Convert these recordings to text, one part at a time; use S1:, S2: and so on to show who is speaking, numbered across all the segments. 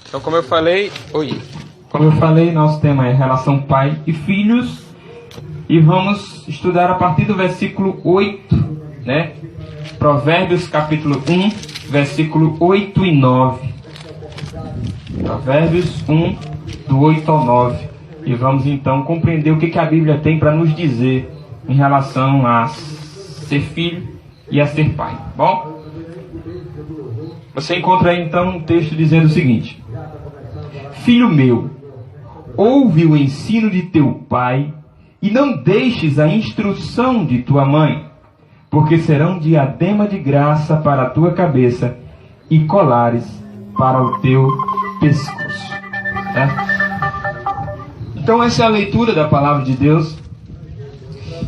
S1: Então, como eu falei, nosso tema é relação pai e filhos. E vamos estudar a partir do versículo 8, né? Provérbios capítulo 1, versículo 8 e 9. Provérbios 1, do 8 ao 9. E vamos então compreender o que a Bíblia tem para nos dizer em relação a ser filho e a ser pai. Bom? Você encontra aí então um texto dizendo o seguinte: Filho meu, ouve o ensino de teu pai e não deixes a instrução de tua mãe, porque serão diadema de graça para a tua cabeça e colares para o teu pescoço. Então essa é a leitura da palavra de Deus.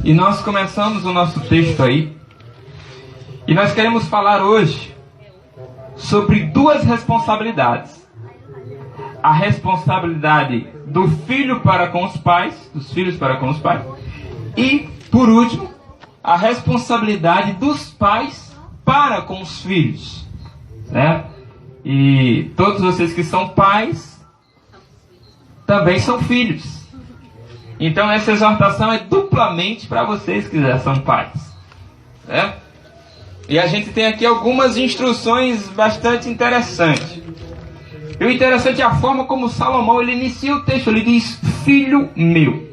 S1: E nós começamos o nosso texto aí. E nós queremos falar hoje sobre duas responsabilidades. A responsabilidade do filho para com os pais, dos filhos para com os pais. E, por último, a responsabilidade dos pais para com os filhos. Certo? E todos vocês que são pais também são filhos. Então essa exortação é duplamente para vocês que já são pais. Certo? E a gente tem aqui algumas instruções bastante interessantes. E o interessante é a forma como Salomão ele inicia o texto. Ele diz, filho meu.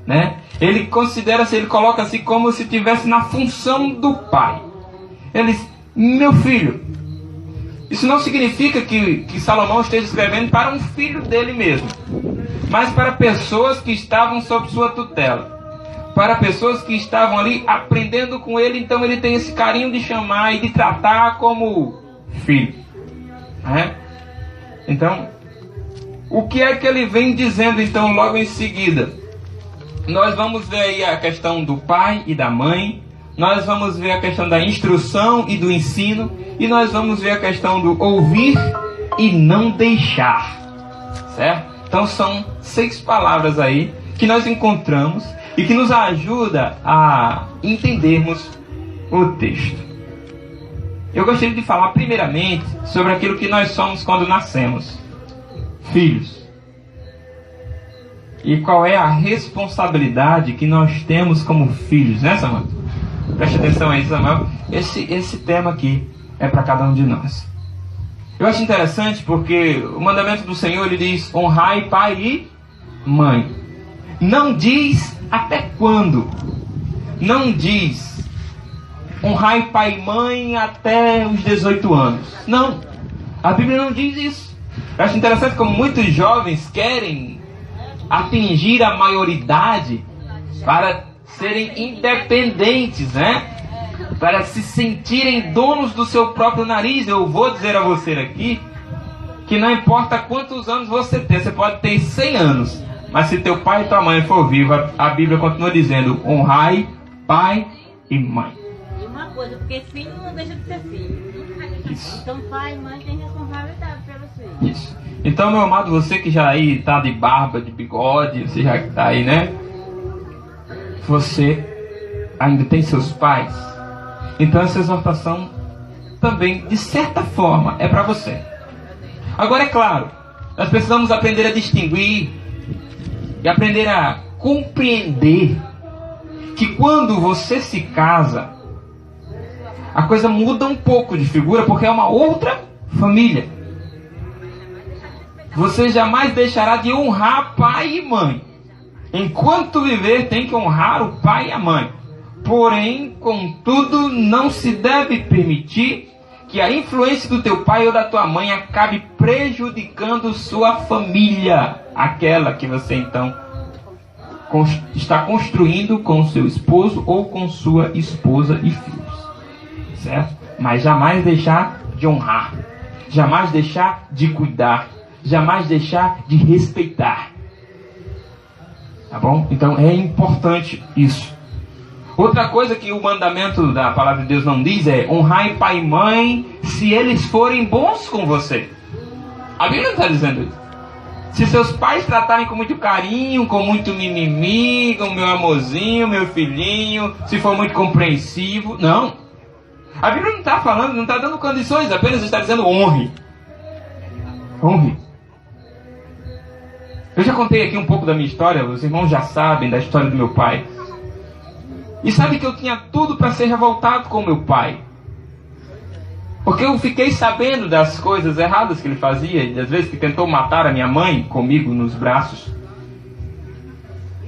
S1: Né? Ele considera-se, ele coloca-se como se estivesse na função do pai. Ele diz, meu filho. Isso não significa que Salomão esteja escrevendo para um filho dele mesmo, mas para pessoas que estavam sob sua tutela. Para pessoas que estavam ali aprendendo com ele, então ele tem esse carinho de chamar e de tratar como filho. Né? Então, o que é que ele vem dizendo então logo em seguida? Nós vamos ver aí a questão do pai e da mãe, nós vamos ver a questão da instrução e do ensino, e nós vamos ver a questão do ouvir e não deixar. Certo? Então são 6 palavras aí que nós encontramos e que nos ajuda a entendermos o texto. Eu gostaria de falar primeiramente sobre aquilo que nós somos quando nascemos. Filhos. E qual é a responsabilidade que nós temos como filhos, né, Samuel? Preste atenção aí, Samuel. Esse tema aqui é para cada um de nós. Eu acho interessante porque o mandamento do Senhor, ele diz, honrai pai e mãe. Não diz até quando. Não diz honrai pai e mãe até os 18 anos. Não. A Bíblia não diz isso. Eu acho interessante como muitos jovens querem atingir a maioridade para serem independentes, né? Para se sentirem donos do seu próprio nariz. Eu vou dizer a você aqui que não importa quantos anos você tem, você pode ter 100 anos, mas se teu pai e tua mãe for viva, a Bíblia continua dizendo, honrai pai e mãe.
S2: E uma coisa, porque filho não deixa de ser filho.
S1: Isso.
S2: Então pai e mãe têm responsabilidade pelos filhos.
S1: Isso. Então, meu amado, você que já aí está de barba, de bigode, você já está aí, né? Você ainda tem seus pais. Então essa exortação também, de certa forma, é para você. Agora, é claro, nós precisamos aprender a distinguir e aprender a compreender que quando você se casa, a coisa muda um pouco de figura, porque é uma outra família. Você jamais deixará de honrar pai e mãe. Enquanto viver, tem que honrar o pai e a mãe. Porém, contudo, não se deve permitir que a influência do teu pai ou da tua mãe acabe prejudicando sua família, aquela que você então está construindo com seu esposo ou com sua esposa e filhos. Certo? Mas jamais deixar de honrar, jamais deixar de cuidar, jamais deixar de respeitar. Tá bom? Então é importante isso. Outra coisa que o mandamento da palavra de Deus não diz é honrai pai e mãe se eles forem bons com você. A Bíblia não está dizendo isso. Se seus pais tratarem com muito carinho, com muito mimimi, com meu amorzinho, meu filhinho, se for muito compreensivo, não. A Bíblia não está falando, não está dando condições, apenas está dizendo honre. Honre. Eu já contei aqui um pouco da minha história, os irmãos já sabem da história do meu pai. E sabe que eu tinha tudo para ser revoltado com meu pai. Porque eu fiquei sabendo das coisas erradas que ele fazia, e das vezes que tentou matar a minha mãe comigo nos braços.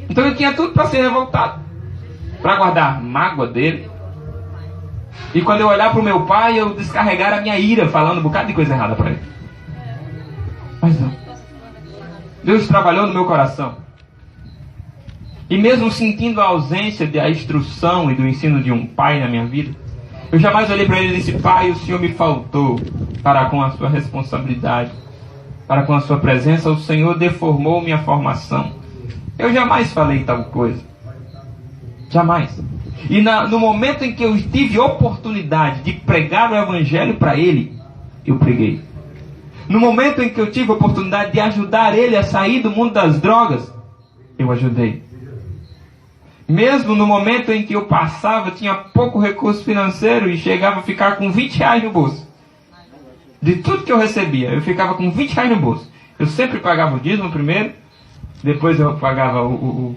S1: Então eu tinha tudo para ser revoltado, para guardar mágoa dele. E quando eu olhar para o meu pai, eu descarregar a minha ira, falando um bocado de coisa errada para ele. Mas não. Deus trabalhou no meu coração. E mesmo sentindo a ausência da instrução e do ensino de um pai na minha vida, eu jamais olhei para ele e disse: Pai, o Senhor me faltou para com a sua responsabilidade, para com a sua presença, o Senhor deformou minha formação. Eu jamais falei tal coisa. Jamais. E no momento em que eu tive oportunidade de pregar o Evangelho para ele, eu preguei. No momento em que eu tive a oportunidade de ajudar ele a sair do mundo das drogas, eu ajudei. Mesmo no momento em que eu passava, tinha pouco recurso financeiro e chegava a ficar com 20 reais no bolso. De tudo que eu recebia, eu ficava com 20 reais no bolso. Eu sempre pagava o dízimo primeiro, depois eu pagava o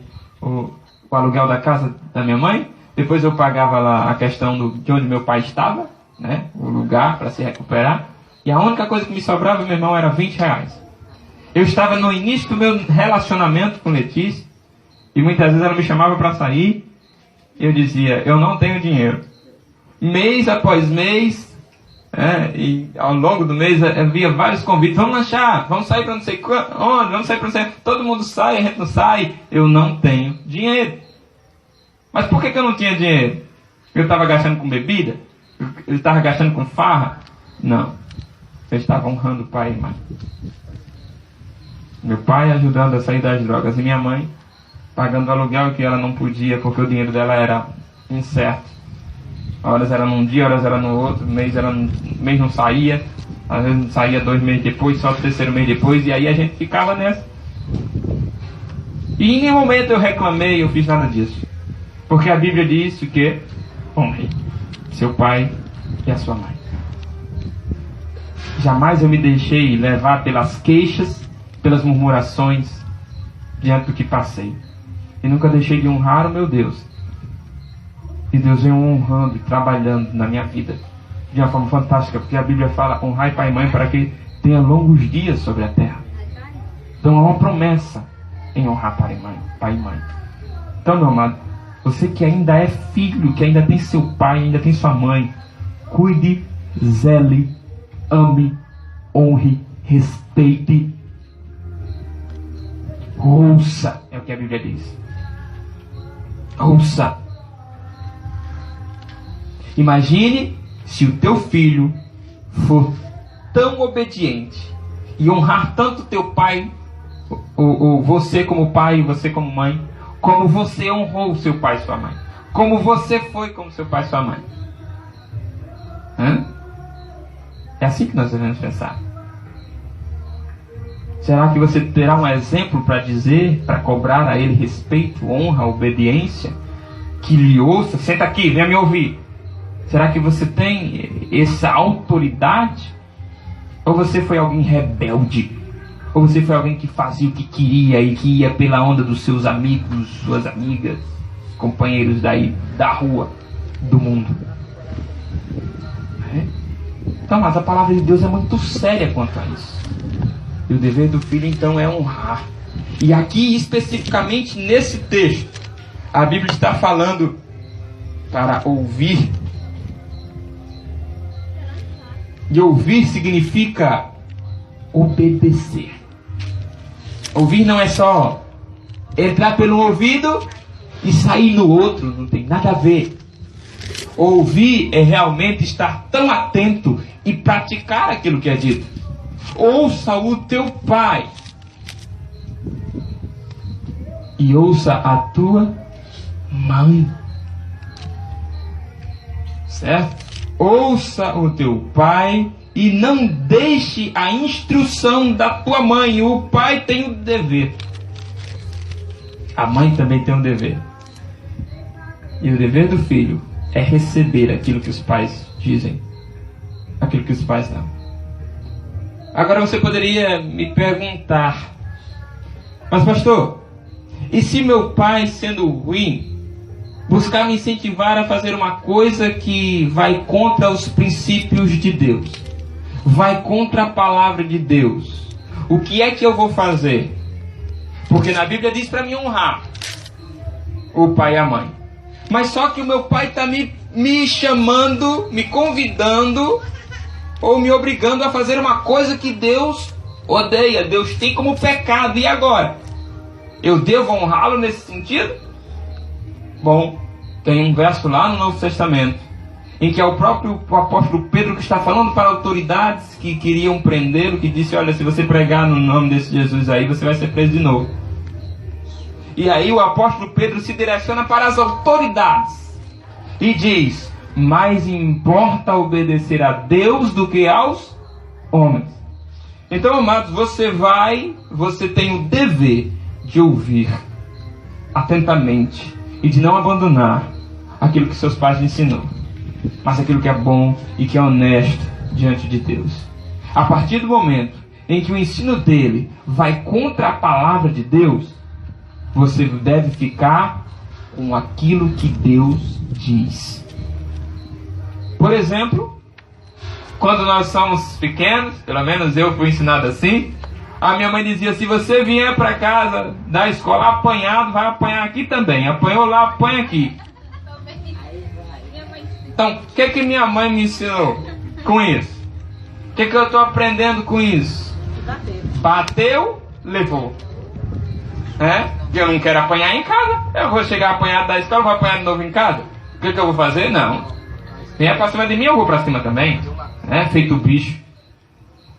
S1: aluguel da casa da minha mãe, depois eu pagava lá a questão de onde meu pai estava, né, o lugar para se recuperar. E a única coisa que me sobrava, meu irmão, era 20 reais. Eu estava no início do meu relacionamento com Letícia. E muitas vezes ela me chamava para sair. Eu dizia: eu não tenho dinheiro. Mês após mês, e ao longo do mês havia vários convites. Vamos lanchar, vamos sair para não sei onde, vamos sair para não sei onde. Todo mundo sai, a gente não sai. Eu não tenho dinheiro. Mas por que eu não tinha dinheiro? Eu estava gastando com bebida? Eu estava gastando com farra? Não. Eu estava honrando o pai e mãe. Meu pai ajudando a sair das drogas e minha mãe pagando aluguel que ela não podia porque o dinheiro dela era incerto. Horas era num dia, horas era no outro, mês não saía, às vezes saía 2 meses depois, só o 3º mês depois, e aí a gente ficava nessa. E em nenhum momento eu reclamei, eu fiz nada disso. Porque a Bíblia diz que honre seu pai e a sua mãe. Jamais eu me deixei levar pelas queixas, pelas murmurações, diante do que passei. E nunca deixei de honrar o meu Deus. E Deus vem honrando e trabalhando na minha vida de uma forma fantástica, porque a Bíblia fala: honrai pai e mãe para que tenha longos dias sobre a terra. Então há uma promessa em honrar pai e mãe. Então, meu amado, você que ainda é filho, que ainda tem seu pai, ainda tem sua mãe, cuide, zele, ame, honre, respeite, ouça, é o que a Bíblia diz. Ouça. Imagine se o teu filho for tão obediente e honrar tanto teu pai, ou você como pai e você como mãe, como você honrou seu pai e sua mãe, como você foi como seu pai e sua mãe. É assim que nós devemos pensar. Será que você terá um exemplo para dizer, para cobrar a ele respeito, honra, obediência? Que lhe ouça, senta aqui, venha me ouvir. Será que você tem essa autoridade? Ou você foi alguém rebelde? Ou você foi alguém que fazia o que queria e que ia pela onda dos seus amigos, suas amigas, companheiros daí, da rua, do mundo? Então, mas a palavra de Deus é muito séria quanto a isso. E o dever do filho, então, é honrar. E aqui, especificamente nesse texto, a Bíblia está falando para ouvir. E ouvir significa obedecer. Ouvir não é só entrar pelo ouvido e sair no outro, não tem nada a ver. Ouvir é realmente estar tão atento e praticar aquilo que é dito. Ouça o teu pai e ouça a tua mãe. Certo? Ouça o teu pai e não deixe a instrução da tua mãe. O pai tem o dever. A mãe também tem um dever. E o dever do filho é receber aquilo que os pais dizem, aquilo que os pais dão. Agora você poderia me perguntar: mas pastor, e se meu pai, sendo ruim, buscar me incentivar a fazer uma coisa que vai contra os princípios de Deus, vai contra a palavra de Deus, o que é que eu vou fazer? Porque na Bíblia diz para mim honrar o pai e a mãe. Mas só que o meu pai está me chamando, me convidando, ou me obrigando a fazer uma coisa que Deus odeia, Deus tem como pecado. E agora? Eu devo honrá-lo nesse sentido? Bom, tem um verso lá no Novo Testamento, em que é o próprio apóstolo Pedro que está falando para autoridades que queriam prendê-lo, que disse: olha, se você pregar no nome desse Jesus aí, você vai ser preso de novo. E aí o apóstolo Pedro se direciona para as autoridades e diz: mais importa obedecer a Deus do que aos homens. Então, amados, você tem o dever de ouvir atentamente e de não abandonar aquilo que seus pais lhe ensinou, mas aquilo que é bom e que é honesto diante de Deus. A partir do momento em que o ensino dele vai contra a palavra de Deus, você deve ficar com aquilo que Deus diz. Por exemplo, quando nós somos pequenos, pelo menos eu fui ensinado assim, a minha mãe dizia: se você vier para casa da escola apanhado, vai apanhar aqui também. Apanhou lá, apanha aqui. Então, o que minha mãe me ensinou com isso? O que eu estou aprendendo com isso? Bateu, levou. Eu não quero apanhar em casa. Eu vou chegar apanhado da escola, vou apanhar de novo em casa. O que eu vou fazer? Não. Quem é para cima de mim, eu vou para cima também. Feito bicho.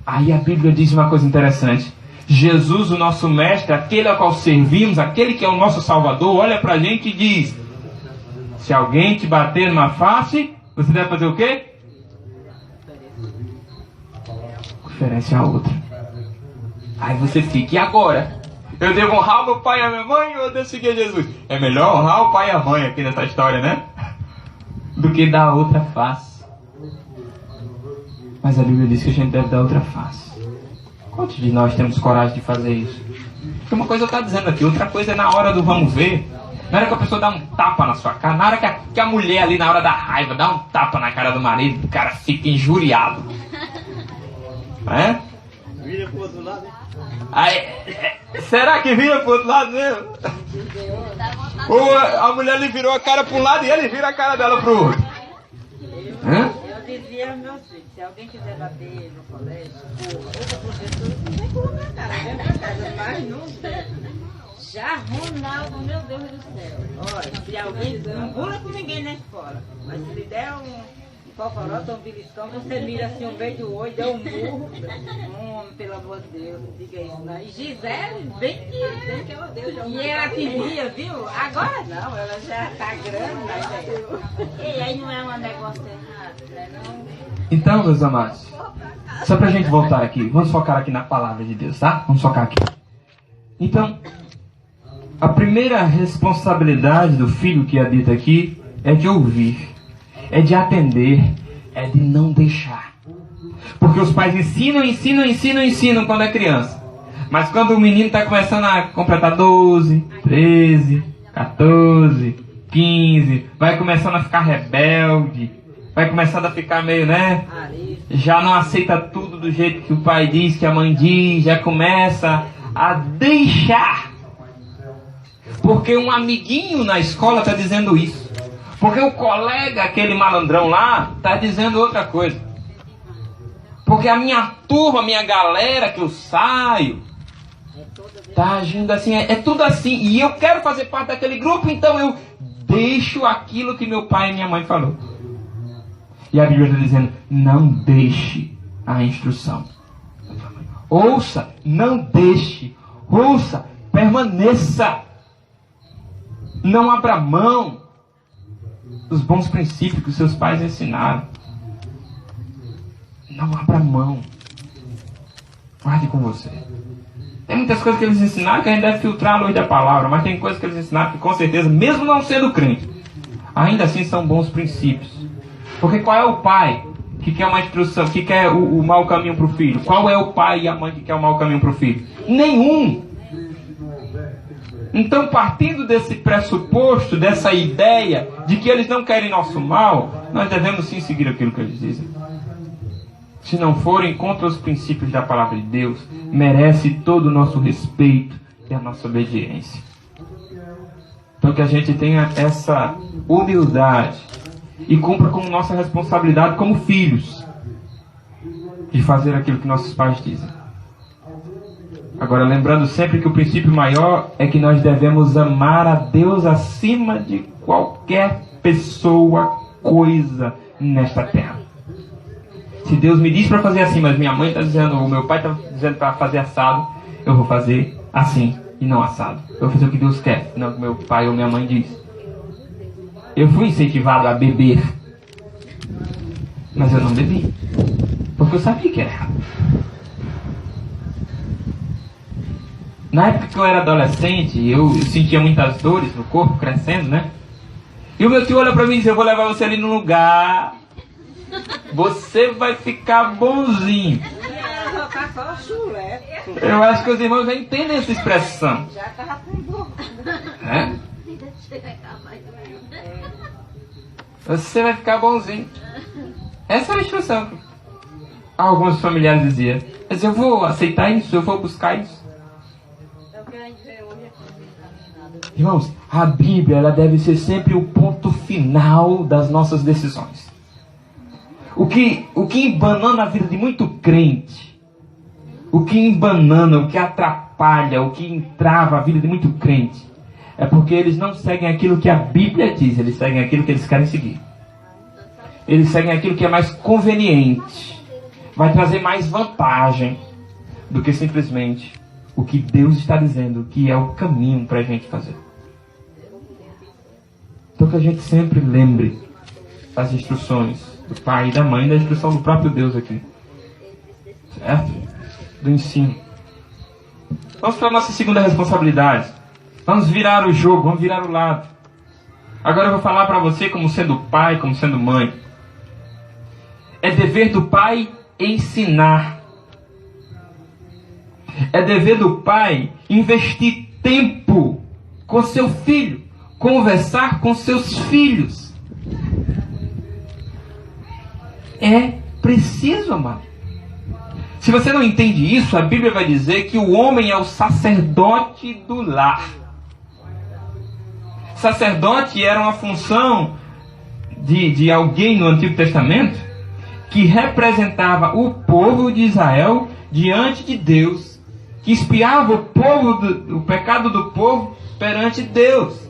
S1: Aí a Bíblia diz uma coisa interessante. Jesus, o nosso mestre, aquele ao qual servimos, aquele que é o nosso Salvador, olha para a gente e diz: se alguém te bater numa face, você deve fazer o quê? Oferece a outra. Aí você fica: e agora? Eu devo honrar o meu pai e a minha mãe ou eu devo seguir Jesus? É melhor honrar o pai e a mãe aqui nessa história, né? Do que dar a outra face. Mas a Bíblia diz que a gente deve dar outra face. Quantos de nós temos coragem de fazer isso? Porque uma coisa eu estou dizendo aqui, outra coisa é na hora do vamos ver. Na hora que a pessoa dá um tapa na sua cara, na hora que a mulher ali, na hora da raiva, dá um tapa na cara do marido, o cara fica injuriado.
S3: Vira pro outro lado.
S1: Aí, será que vira pro outro lado mesmo? Ou a mulher lhe virou a cara para um lado e ele vira a cara dela pro outro?
S2: Eu dizia aos meus filhos: se alguém quiser bater no colégio, outra professora, não tem como na cara, vem pra casa, mas não deve. Já Ronaldo, meu Deus do céu. Olha, se alguém não pula com ninguém na escola, mas se lhe der um foforota ou um beliscão, você mira assim um beijo do olho, dá um murro. Homem, pelo amor de Deus, não diga isso não. E Gisele, bem que ela deu. E ela queria, viu? Agora não, ela já tá grande, mas e aí não é um negócio errado, né? Não.
S1: Então, meus amados, só pra gente voltar aqui, vamos focar aqui na palavra de Deus, tá? Vamos focar aqui. Então, a primeira responsabilidade do filho que é dita aqui é de ouvir, é de atender, é de não deixar. Porque os pais ensinam quando é criança. Mas quando o menino está começando a completar 12, 13, 14, 15, vai começando a ficar rebelde, vai começando a ficar meio, já não aceita tudo do jeito que o pai diz, que a mãe diz, já começa a deixar. Porque um amiguinho na escola está dizendo isso. Porque o colega, aquele malandrão lá, está dizendo outra coisa. Porque a minha turma, a minha galera que eu saio, está agindo assim, é tudo assim. E eu quero fazer parte daquele grupo, então eu deixo aquilo que meu pai e minha mãe falou. E a Bíblia está dizendo: não deixe a instrução. Ouça, não deixe. Ouça, permaneça. Não abra mão dos bons princípios que os seus pais ensinaram. Não abra mão. Guarde com você. Tem muitas coisas que eles ensinaram que a gente deve filtrar a luz da palavra, mas tem coisas que eles ensinaram que com certeza, mesmo não sendo crente, ainda assim são bons princípios. Porque qual é o pai que quer uma instrução, que quer o mau caminho para o filho? Qual é o pai e a mãe que quer o mau caminho para o filho? Nenhum. Então, partindo desse pressuposto, dessa ideia de que eles não querem nosso mal, nós devemos sim seguir aquilo que eles dizem. Se não forem contra os princípios da palavra de Deus, merece todo o nosso respeito e a nossa obediência. Então, que a gente tenha essa humildade e cumpra com nossa responsabilidade como filhos de fazer aquilo que nossos pais dizem. Agora, lembrando sempre que o princípio maior é que nós devemos amar a Deus acima de qualquer pessoa, coisa nesta terra. Se Deus me diz para fazer assim, mas minha mãe está dizendo, ou meu pai está dizendo para fazer assado, eu vou fazer assim e não assado. Eu vou fazer o que Deus quer, não o que meu pai ou minha mãe diz. Eu fui incentivado a beber, mas eu não bebi, porque eu sabia que era errado. Na época que eu era adolescente, eu sentia muitas dores no corpo, crescendo, né? E o meu tio olha para mim e diz, eu vou levar você ali no lugar, você vai ficar bonzinho. Eu acho que os irmãos já entendem essa expressão. Já estava com dor. É? Você vai ficar bonzinho. Essa é a instrução. Alguns familiares diziam, mas eu vou aceitar isso, eu vou buscar isso. Irmãos, a Bíblia ela deve ser sempre o ponto final das nossas decisões. O que embanana a vida de muito crente, o que embanana, o que atrapalha, o que entrava a vida de muito crente, é porque eles não seguem aquilo que a Bíblia diz, eles seguem aquilo que eles querem seguir. Eles seguem aquilo que é mais conveniente, vai trazer mais vantagem do que simplesmente o que Deus está dizendo que é o caminho para a gente fazer. Então que a gente sempre lembre das instruções do pai e da mãe, da instrução do próprio Deus aqui. Certo? Do ensino. Vamos para a nossa segunda responsabilidade. Vamos virar o jogo, vamos virar o lado. Agora eu vou falar para você como sendo pai, como sendo mãe. É dever do pai ensinar. É dever do pai investir tempo com seu filho, conversar com seus filhos. É preciso, amado. Se você não entende isso, a Bíblia vai dizer que o homem é o sacerdote do lar. Sacerdote era uma função de alguém no Antigo Testamento que representava o povo de Israel diante de Deus, que espiava o pecado do povo perante Deus.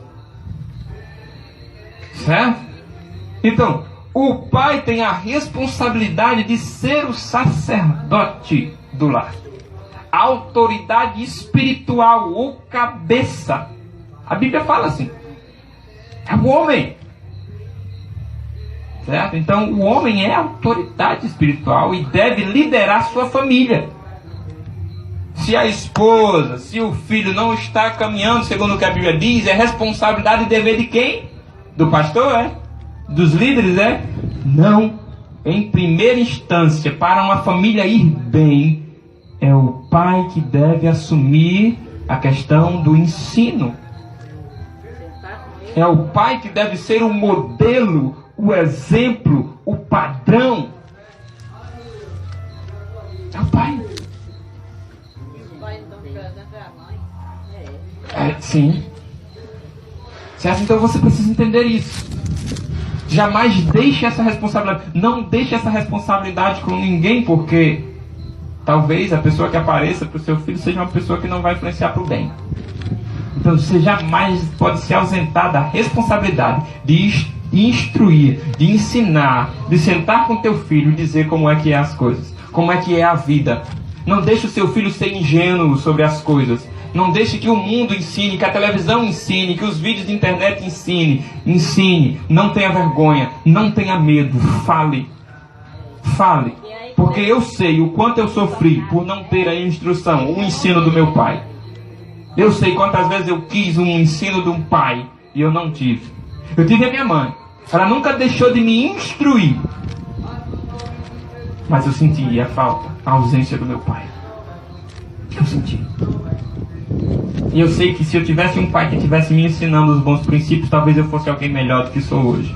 S1: Certo? Então, o pai tem a responsabilidade de ser o sacerdote do lar. A autoridade espiritual ou cabeça. A Bíblia fala assim. É o homem. Certo? Então, o homem é a autoridade espiritual e deve liderar sua família. Se a esposa, se o filho não está caminhando segundo o que a Bíblia diz, é responsabilidade e dever de quem? Do pastor, é? Dos líderes, é? Não. Em primeira instância, para uma família ir bem, é o pai que deve assumir a questão do ensino. É o pai que deve ser o modelo, o exemplo, o padrão. É o pai. Sim. Certo? Então você precisa entender isso. Jamais deixe essa responsabilidade. Não deixe essa responsabilidade com ninguém, porque talvez a pessoa que apareça para o seu filho seja uma pessoa que não vai influenciar para o bem. Então você jamais pode se ausentar da responsabilidade de instruir, de ensinar, de sentar com teu filho e dizer como é que é as coisas, como é que é a vida. Não deixe o seu filho ser ingênuo sobre as coisas. Não deixe que o mundo ensine, que a televisão ensine, que os vídeos de internet ensine. Não tenha vergonha, não tenha medo, fale. Fale. Porque eu sei o quanto eu sofri por não ter a instrução, o ensino do meu pai. Eu sei quantas vezes eu quis um ensino de um pai e eu não tive. Eu tive a minha mãe. Ela nunca deixou de me instruir. Mas eu senti a falta, a ausência do meu pai. Eu senti. E eu sei que se eu tivesse um pai que estivesse me ensinando os bons princípios, talvez eu fosse alguém melhor do que sou hoje.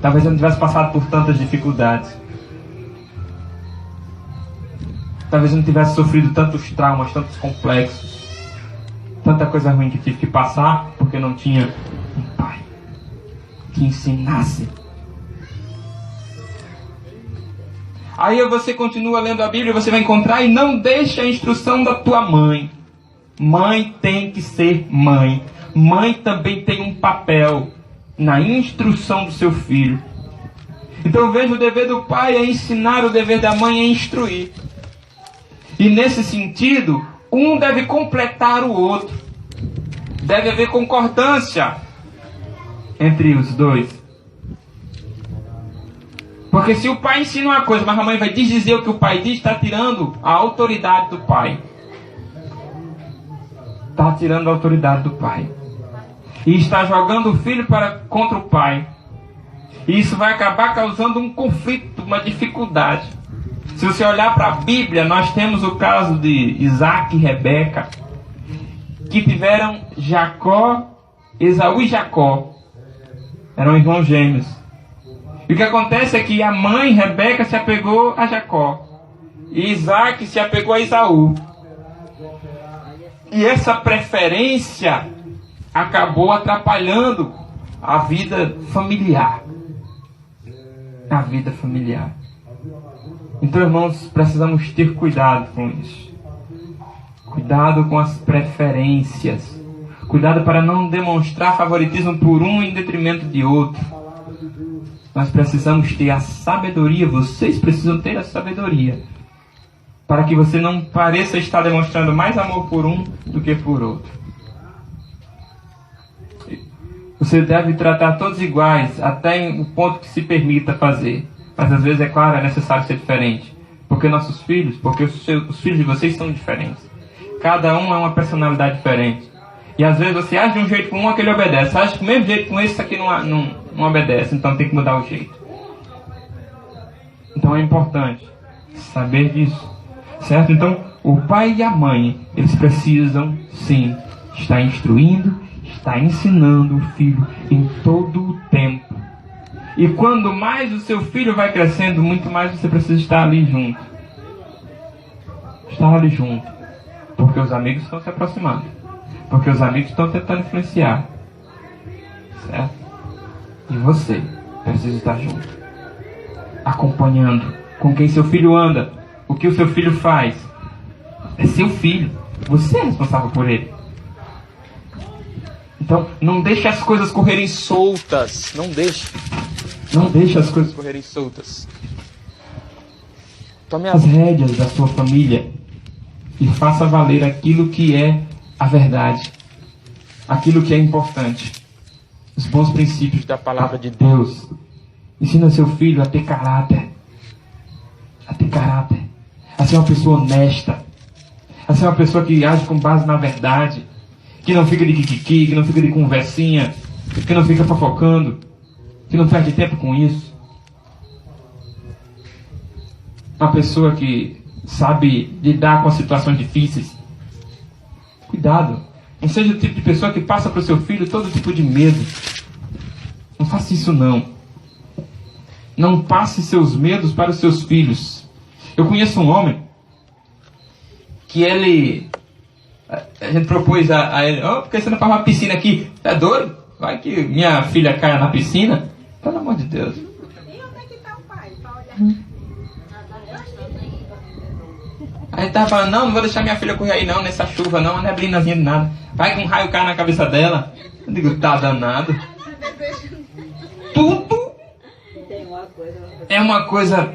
S1: Talvez eu não tivesse passado por tantas dificuldades. Talvez eu não tivesse sofrido tantos traumas, tantos complexos. Tanta coisa ruim que tive que passar, porque não tinha um pai que ensinasse. Aí você continua lendo a Bíblia e você vai encontrar: e não deixe a instrução da tua mãe. Mãe tem que ser mãe. Mãe também tem um papel na instrução do seu filho. Então eu vejo o dever do pai é ensinar, o dever da mãe é instruir. E nesse sentido, um deve completar o outro. Deve haver concordância entre os dois. Porque se o pai ensina uma coisa, mas a mãe vai dizer o que o pai diz, está tirando a autoridade do pai. Está tirando a autoridade do pai. E está jogando o filho contra o pai. E isso vai acabar causando um conflito, uma dificuldade. Se você olhar para a Bíblia, nós temos o caso de Isaac e Rebeca, que tiveram Esaú e Jacó. Eram irmãos gêmeos. E o que acontece é que a mãe, Rebeca, se apegou a Jacó. E Isaac se apegou a Esaú. E essa preferência acabou atrapalhando a vida familiar. A vida familiar. Então, irmãos, precisamos ter cuidado com isso. Cuidado com as preferências. Cuidado para não demonstrar favoritismo por um em detrimento de outro. Nós precisamos ter a sabedoria, vocês precisam ter a sabedoria, para que você não pareça estar demonstrando mais amor por um do que por outro. Você deve tratar todos iguais, até o ponto que se permita fazer. Mas às vezes, é claro, é necessário ser diferente. Porque nossos filhos, porque os filhos de vocês são diferentes. Cada um é uma personalidade diferente. E às vezes você age de um jeito com um, aquele obedece. Você age do mesmo jeito com esse aqui não obedece. Então tem que mudar o jeito. Então é importante saber disso. Certo? Então, o pai e a mãe, eles precisam, sim, estar instruindo, estar ensinando o filho em todo o tempo. E quando mais o seu filho vai crescendo, muito mais você precisa estar ali junto. Estar ali junto. Porque os amigos estão se aproximando. Porque os amigos estão tentando influenciar. Certo? E você precisa estar junto. Acompanhando com quem seu filho anda. O que o seu filho faz. É seu filho. Você é responsável por ele. Então, não deixe as coisas correrem soltas. Não deixe. Não deixe as coisas correrem soltas. Tome as rédeas da sua família e faça valer aquilo que é a verdade. Aquilo que é importante. Os bons princípios da palavra de Deus. Ensina seu filho a ter caráter. A ter caráter. A ser uma pessoa honesta. A ser uma pessoa que age com base na verdade. Que não fica de kikiki, que não fica de conversinha. Que não fica fofocando. Que não perde tempo com isso. Uma pessoa que sabe lidar com situações difíceis. Cuidado. Não seja o tipo de pessoa que passa para o seu filho todo tipo de medo. Não faça isso não. Não passe seus medos para os seus filhos. Eu conheço um homem que ele... A gente propôs a ele, por que você não faz uma piscina aqui? É doido? Vai que minha filha caia na piscina. Pelo amor de Deus.
S2: E onde é que está o pai? Para olhar.
S1: Aí ele tava falando, não vou deixar minha filha correr aí não, nessa chuva não, uma neblinazinha de nada. Vai que um raio cai na cabeça dela. Eu digo, tá danado. Tudo é uma coisa...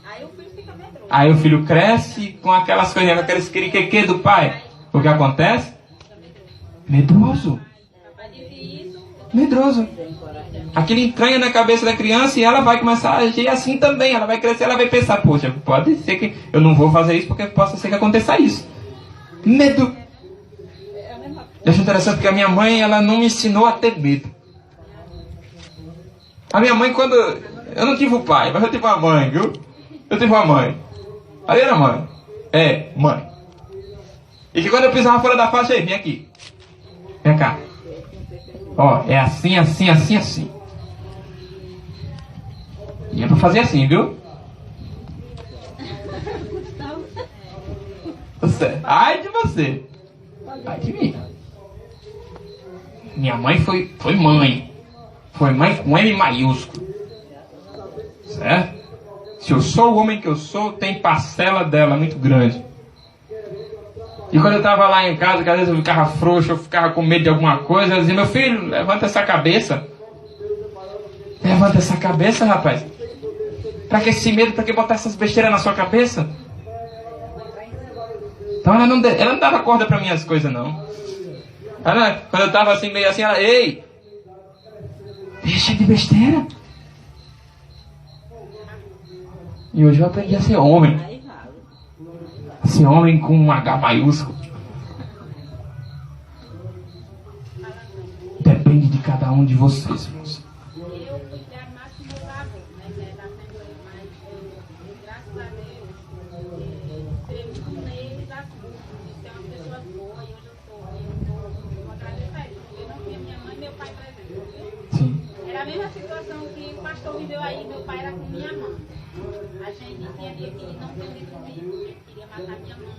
S2: Aí o filho fica medroso.
S1: Aí o filho cresce com aquelas coisinhas, com aqueles queriqueque do pai. O que acontece? Medroso. Medroso. Aquilo entranha na cabeça da criança e ela vai começar a agir assim também. Ela vai crescer, ela vai pensar, poxa, pode ser que eu não vou fazer isso porque possa ser que aconteça isso. Medo. Eu acho interessante porque a minha mãe, ela não me ensinou a ter medo. A minha mãe, quando Eu não tive o pai, mas eu tive uma mãe, viu? Eu tive uma mãe. Ali era mãe. É, mãe. E que quando eu pisava fora da faixa, aí, vem aqui. Vem cá. Ó, é assim, assim, assim, assim. E é pra fazer assim, viu? Você. Ai de você. Ai de mim. Minha mãe foi mãe. Foi mãe com M maiúsculo. Certo? Se eu sou o homem que eu sou, tem parcela dela muito grande. E quando eu estava lá em casa, que às vezes eu ficava frouxo, eu ficava com medo de alguma coisa, eu dizia, meu filho, levanta essa cabeça. Levanta essa cabeça, rapaz. Pra que esse medo? Pra que botar essas besteiras na sua cabeça? Então ela não dava corda para minhas coisas, não. Quando eu estava assim, meio assim, ela, ei, deixa de besteira. E hoje eu aprendi a ser homem. Ser homem com um H maiúsculo. Depende de cada um de vocês, irmãos.
S2: Era a mesma situação que o pastor viveu aí, meu pai era com minha mãe. A gente entendia que não podia dormir, porque queria matar minha mãe.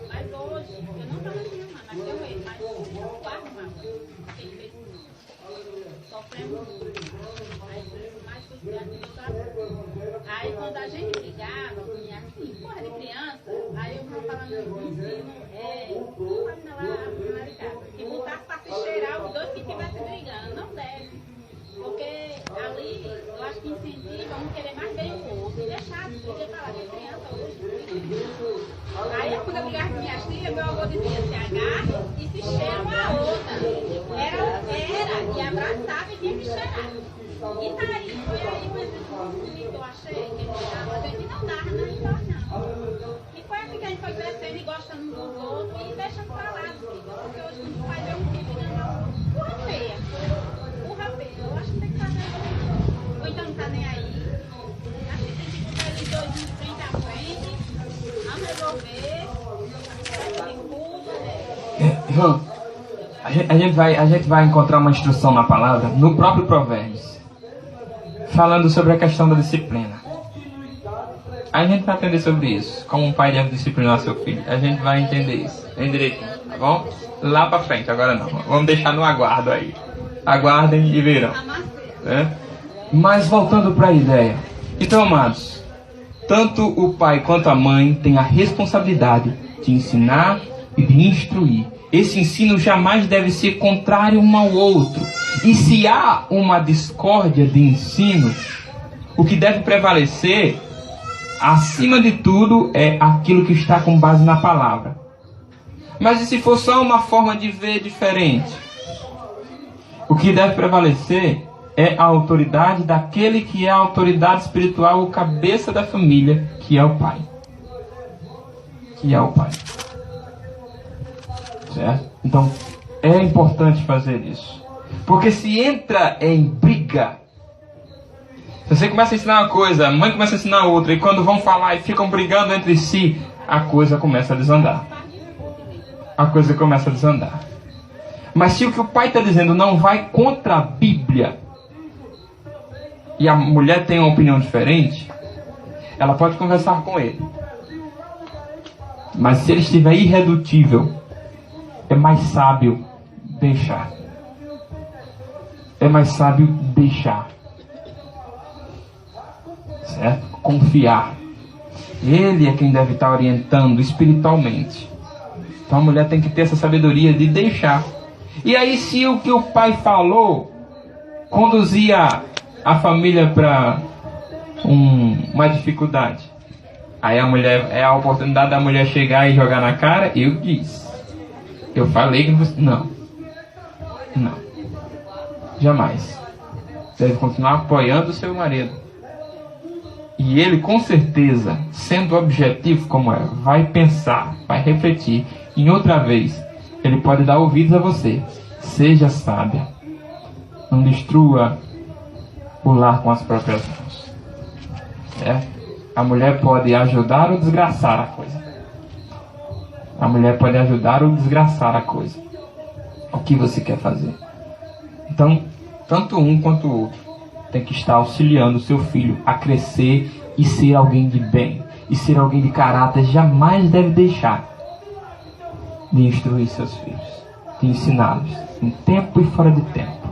S2: Mas hoje, eu não estava com minha mãe, nasceu ele, mas eu guardo uma mãe. Ele fez comigo. Sofremos muito. Aí por isso mais foi criado no meu trabalho. Aí quando a gente brigava, assim, porra de criança, aí eu vou falando no ensino, tudo pra mim lá na casa. Que botasse pra se cheirar os dois que estivessem brigando, não deve. Porque ali, eu acho que incentiva um querer mais bem o outro. E deixar de briga pra lá de criança hoje. Aí, quando eu brigava com minhas tias, meu avô dizia, se agarre e se cheira uma a outra. Era, e abraçava e tinha que cheirar. E tá aí, foi aí o exemplo que eu achei, que ele dava, a gente não dava, não. E foi assim que a gente foi crescendo e gostando uns dos outros e deixando pra lá as brigas. Porque hoje, quando o pai vê um filho brigando, porra feia. Eu acho que tem que fazer ou então não tá nem aí. Acho que tem que botar eles dois de frente a frente. Vamos resolver.
S1: Irmão, a gente vai encontrar uma instrução na palavra, no próprio Provérbios, falando sobre a questão da disciplina. A gente vai aprender sobre isso, como um pai deve disciplinar seu filho. A gente vai entender isso, bem direitinho, tá bom? Lá pra frente, agora não. Vamos deixar no aguardo aí. Aguardem e verão. Mas voltando para a ideia. Então, amados, tanto o pai quanto a mãe têm a responsabilidade de ensinar e de instruir. Esse ensino jamais deve ser contrário um ao outro. E se há uma discórdia de ensino, o que deve prevalecer, acima de tudo, é aquilo que está com base na palavra. Mas e se for só uma forma de ver diferente? O que deve prevalecer é a autoridade daquele que é a autoridade espiritual, o cabeça da família, que é o pai. Que é o pai. Certo? Então, é importante fazer isso. Porque se entra em briga, se você começa a ensinar uma coisa, a mãe começa a ensinar outra, e quando vão falar e ficam brigando entre si, a coisa começa a desandar. A coisa começa a desandar. Mas se o que o pai está dizendo não vai contra a Bíblia, e a mulher tem uma opinião diferente, ela pode conversar com ele. Mas se ele estiver irredutível, é mais sábio deixar. É mais sábio deixar. Certo? Confiar. Ele é quem deve estar orientando espiritualmente. Então a mulher tem que ter essa sabedoria de deixar. E aí, se o que o pai falou conduzia a família para uma dificuldade, aí a mulher, é a oportunidade da mulher chegar e jogar na cara. Eu disse, eu falei que você... Não, jamais. Deve continuar apoiando o seu marido. E ele, com certeza, sendo objetivo como é, vai pensar, vai refletir. E outra vez, ele pode dar ouvidos a você. Seja sábia. Não destrua o lar com as próprias mãos. certo? A mulher pode ajudar ou desgraçar a coisa. A mulher pode ajudar ou desgraçar a coisa. O que você quer fazer? Então, tanto um quanto o outro tem que estar auxiliando o seu filho a crescer e ser alguém de bem. E ser alguém de caráter. Jamais deve deixar de instruir seus filhos, de ensiná-los, em tempo e fora de tempo.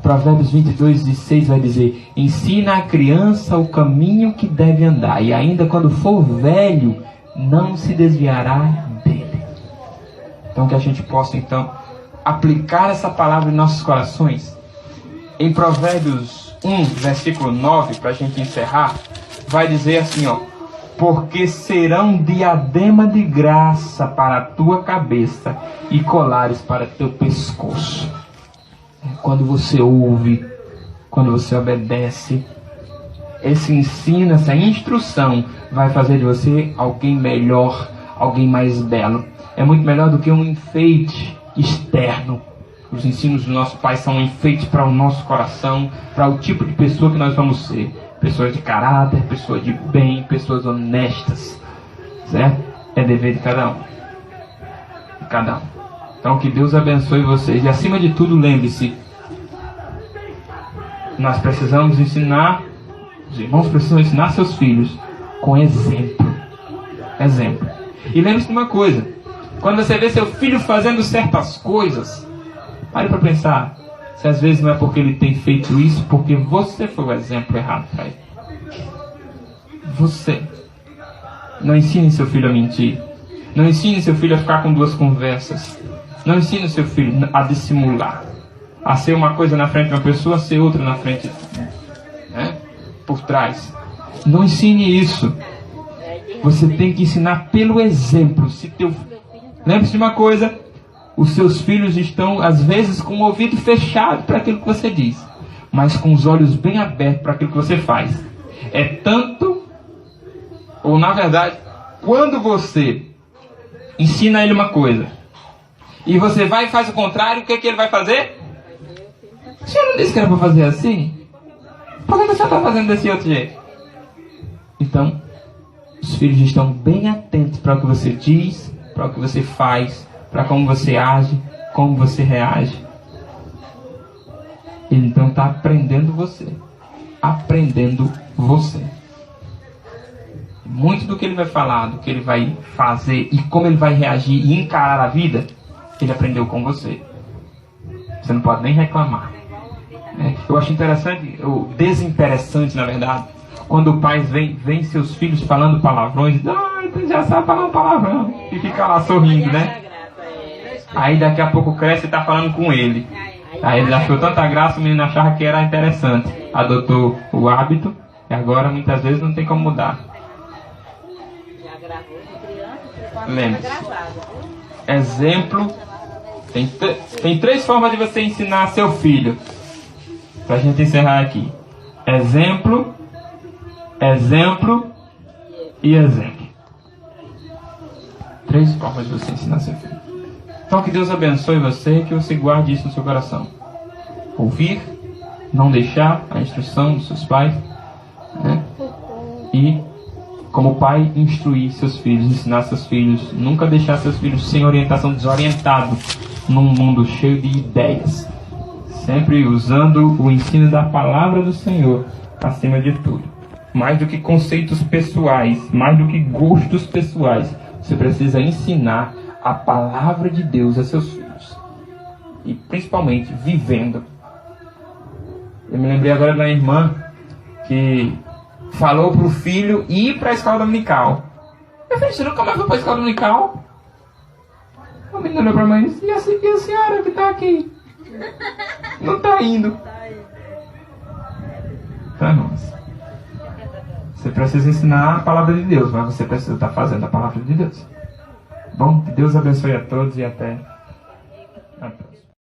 S1: Provérbios 22:6 vai dizer: ensina a criança o caminho que deve andar, e ainda quando for velho, não se desviará dele. Então que a gente possa então aplicar essa palavra em nossos corações. Em Provérbios 1, versículo 9, para a gente encerrar, vai dizer assim, ó: porque serão diadema de graça para a tua cabeça e colares para teu pescoço. Quando você ouve, quando você obedece, esse ensino, essa instrução vai fazer de você alguém melhor, alguém mais belo. É muito melhor do que um enfeite externo. Os ensinos do nosso Pai são um enfeite para o nosso coração, para o tipo de pessoa que nós vamos ser. Pessoas de caráter, pessoas de bem, pessoas honestas. Certo? É dever de cada um. De cada um. Então que Deus abençoe vocês. E acima de tudo, lembre-se, nós precisamos ensinar, os irmãos precisam ensinar seus filhos com exemplo. Exemplo. E lembre-se de uma coisa: quando você vê seu filho fazendo certas coisas, pare para pensar se às vezes não é porque ele tem feito isso, porque você foi o exemplo errado para ele. Você. Não ensine seu filho a mentir. Não ensine seu filho a ficar com duas conversas. Não ensine seu filho a dissimular. A ser uma coisa na frente de uma pessoa, a ser outra na frente, né? Por trás. Não ensine isso. Você tem que ensinar pelo exemplo. Lembre-se de uma coisa: os seus filhos estão às vezes com o ouvido fechado para aquilo que você diz, mas com os olhos bem abertos para aquilo que você faz. É tanto, ou na verdade, quando você ensina ele uma coisa e você vai e faz o contrário, o que ele vai fazer? O senhor não disse que era para fazer assim? Por que o senhor está fazendo desse outro jeito? Então, os filhos estão bem atentos para o que você diz, para o que você faz, para como você age, como você reage. Ele então está aprendendo você. Aprendendo você. Muito do que ele vai falar, do que ele vai fazer e como ele vai reagir e encarar a vida, ele aprendeu com você. Você não pode nem reclamar. Eu acho interessante, ou desinteressante na verdade, quando pais veem seus filhos falando palavrões, tu já sabe falar um palavrão, e fica lá sorrindo, né? Aí daqui a pouco cresce e está falando com ele. Aí ele achou tanta graça, o menino achava que era interessante. Adotou o hábito e agora muitas vezes não tem como mudar. Lembre-se. Exemplo. Tem três formas de você ensinar seu filho. Pra gente encerrar aqui: exemplo, exemplo e exemplo. Três formas de você ensinar seu filho. Então que Deus abençoe você, que você guarde isso no seu coração. Ouvir, não deixar a instrução dos seus pais, né? E como pai, instruir seus filhos, ensinar seus filhos, nunca deixar seus filhos sem orientação, desorientados num mundo cheio de ideias. Sempre usando o ensino da palavra do Senhor acima de tudo. Mais do que conceitos pessoais, mais do que gostos pessoais, você precisa ensinar a palavra de Deus a seus filhos. E principalmente vivendo. Eu me lembrei agora da irmã que falou para o filho ir para a escola dominical. Eu falei: você nunca mais foi para a escola dominical? O menino olhou para a mãe e disse: e a senhora que está aqui? Não está indo. Então, irmãos, você precisa ensinar a palavra de Deus, mas você precisa estar fazendo a palavra de Deus. Bom, que Deus abençoe a todos e até